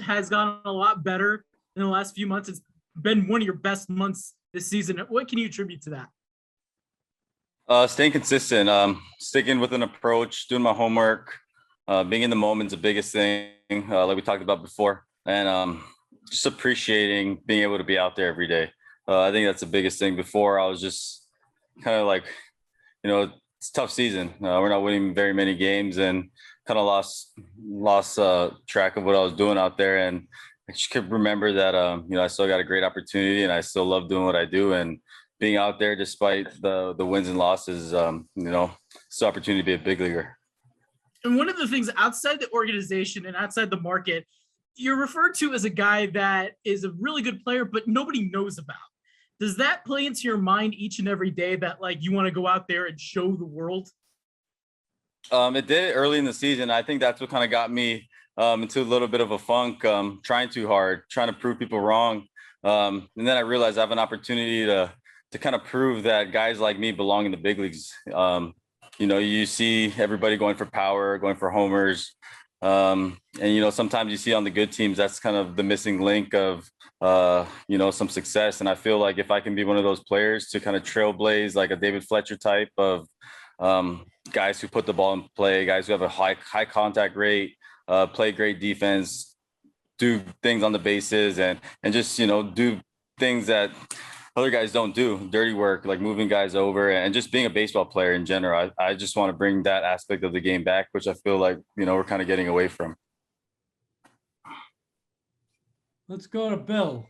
has gotten a lot better in the last few months. It's been one of your best months this season. What can you attribute to that? Staying consistent, sticking with an approach, doing my homework, being in the moment's the biggest thing, like we talked about before, and just appreciating being able to be out there every day. I think that's the biggest thing. Before, I was just kind of like, it's a tough season. We're not winning very many games, and kind of lost track of what I was doing out there. And I just could remember that, I still got a great opportunity, and I still love doing what I do. And being out there despite the wins and losses, it's the opportunity to be a big leaguer. And one of the things outside the organization and outside the market, you're referred to as a guy that is a really good player, but nobody knows about. Does that play into your mind each and every day that like you want to go out there and show the world? It did early in the season. I think that's what kind of got me into a little bit of a funk, trying too hard, trying to prove people wrong. And then I realized I have an opportunity to kind of prove that guys like me belong in the big leagues. You see everybody going for power, going for homers. And sometimes you see on the good teams, that's kind of the missing link of, some success. And I feel like if I can be one of those players to kind of trailblaze like a David Fletcher type of guys who put the ball in play, guys who have a high contact rate, play great defense, do things on the bases and just, do things that other guys don't do, dirty work, like moving guys over and just being a baseball player in general. I just want to bring that aspect of the game back, which I feel like, we're kind of getting away from. Let's go to Bill.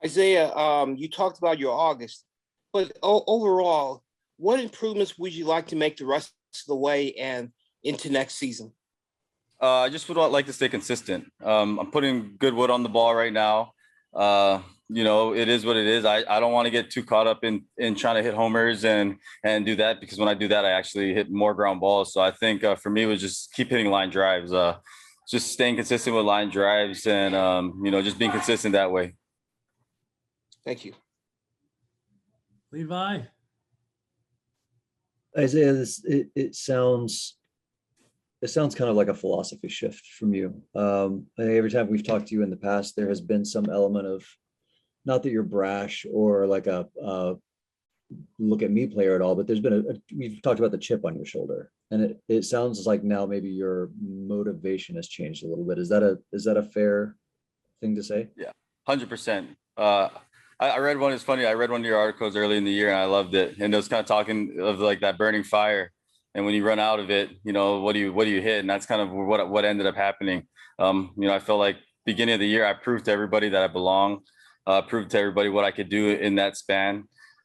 Isiah, you talked about your August, but overall, what improvements would you like to make the rest of the way and into next season? I just would like to stay consistent. I'm putting good wood on the ball right now. It is what it is. I don't want to get too caught up in trying to hit homers and do that, because when I do that, I actually hit more ground balls. So I think for me, it was just keep hitting line drives, just staying consistent with line drives and, just being consistent that way. Thank you. Levi. Isiah, it sounds kind of like a philosophy shift from you. Every time we've talked to you in the past, there has been some element of, not that you're brash or like a look at me player at all, but there's been we've talked about the chip on your shoulder, and it sounds like now maybe your motivation has changed a little bit. Is that a fair thing to say? Yeah, 100%. I read one. It's funny. I read one of your articles early in the year and I loved it. And it was kind of talking of like that burning fire. And when you run out of it, what do you hit? And that's kind of what ended up happening. I felt like beginning of the year, I proved to everybody that I belong, proved to everybody what I could do in that span.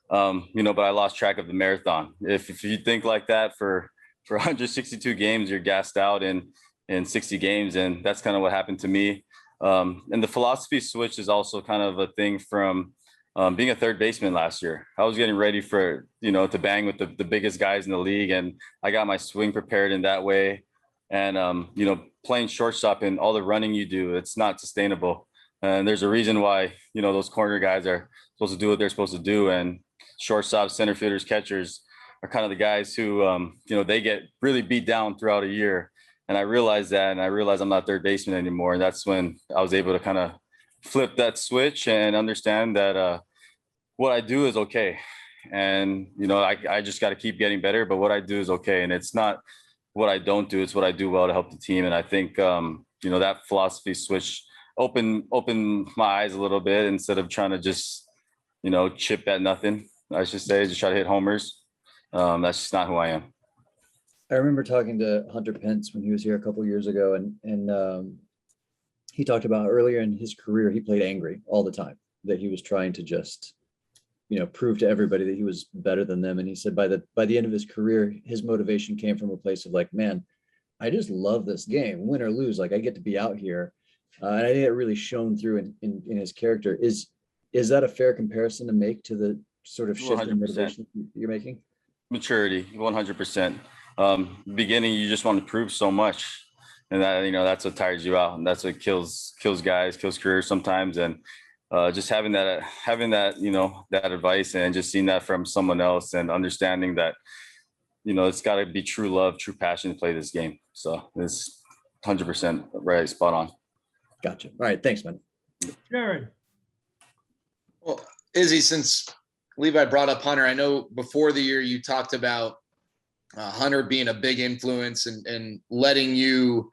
But I lost track of the marathon. If you think like that for 162 games, you're gassed out in 60 games. And that's kind of what happened to me. And the philosophy switch is also kind of a thing from being a third baseman last year. I was getting ready for, to bang with the biggest guys in the league. And I got my swing prepared in that way. And, playing shortstop and all the running you do, it's not sustainable. And there's a reason why, those corner guys are supposed to do what they're supposed to do. And shortstops, center fielders, catchers are kind of the guys who, they get really beat down throughout a year. And I realized that, and I realized I'm not third baseman anymore. And that's when I was able to kind of flip that switch and understand that what I do is okay. And, I just got to keep getting better, but what I do is okay. And it's not what I don't do, it's what I do well to help the team. And I think, that philosophy switch opened my eyes a little bit instead of trying to just, chip at nothing, I should say, just try to hit homers. That's just not who I am. I remember talking to Hunter Pence when he was here a couple of years ago, and he talked about earlier in his career, he played angry all the time, that he was trying to just, prove to everybody that he was better than them. And he said by the end of his career, his motivation came from a place of like, man, I just love this game, win or lose. Like I get to be out here. And I think it really shone through in his character. Is that a fair comparison to make to the sort of shift 100%. In motivation you're making? Maturity, 100%. Beginning, you just want to prove so much. And that, that's what tires you out. And that's what kills guys, kills careers sometimes. And just having that, that advice and just seeing that from someone else and understanding that, it's got to be true love, true passion to play this game. So it's 100% right, spot on. Gotcha. All right. Thanks, man. Jared. Well, Izzy, since Levi brought up Hunter, I know before the year you talked about Hunter being a big influence and letting you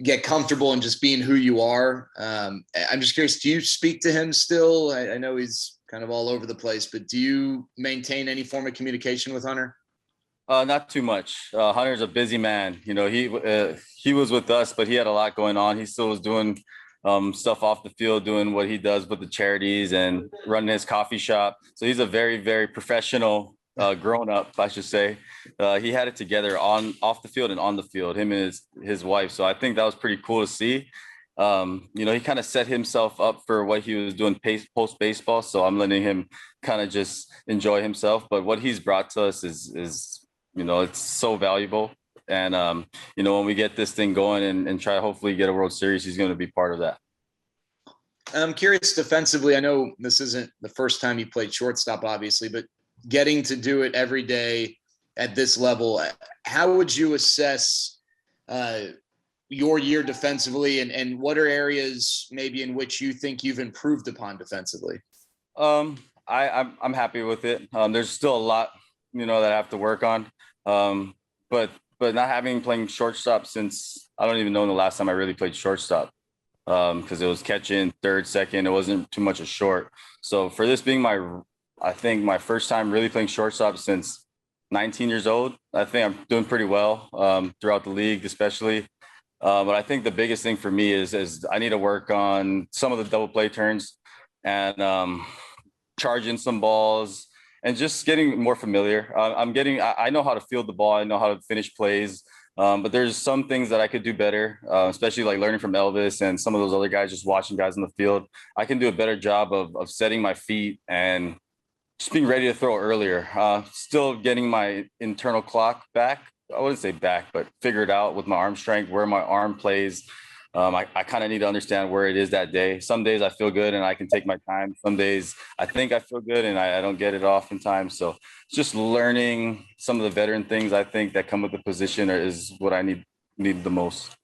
get comfortable and just being who you are. I'm just curious, do you speak to him still? I know he's kind of all over the place, but do you maintain any form of communication with Hunter? Not too much. Hunter's a busy man. You know, he was with us, but he had a lot going on. He still was doing stuff off the field, doing what he does with the charities and running his coffee shop. So he's a very, very professional grown up, I should say. He had it together off the field and on the field, him and his wife. So I think that was pretty cool to see. You know, he kind of set himself up for what he was doing post baseball. So I'm letting him kind of just enjoy himself. But what he's brought to us is, you know, it's so valuable. And, you know, when we get this thing going and try to hopefully get a World Series, he's going to be part of that. I'm curious defensively. I know this isn't the first time you played shortstop, obviously, but getting to do it every day at this level, how would you assess your year defensively, and what are areas maybe in which you think you've improved upon defensively? I'm happy with it. There's still a lot, you know, that I have to work on. But not having playing shortstop since I don't even know the last time I really played shortstop, because it was catching third, second. It wasn't too much a short. So for this being I think my first time really playing shortstop since 19 years old, I think I'm doing pretty well throughout the league, especially. But I think the biggest thing for me is I need to work on some of the double play turns and charging some balls and just getting more familiar. I know how to field the ball. I know how to finish plays. But there's some things that I could do better, especially like learning from Elvis and some of those other guys, just watching guys in the field. I can do a better job of setting my feet and just being ready to throw earlier. Still getting my internal clock back. I wouldn't say back, but figured out with my arm strength, where my arm plays. I kind of need to understand where it is that day. Some days I feel good and I can take my time. Some days I think I feel good and I don't get it oftentimes. So just learning some of the veteran things I think that come with the position is what I need the most.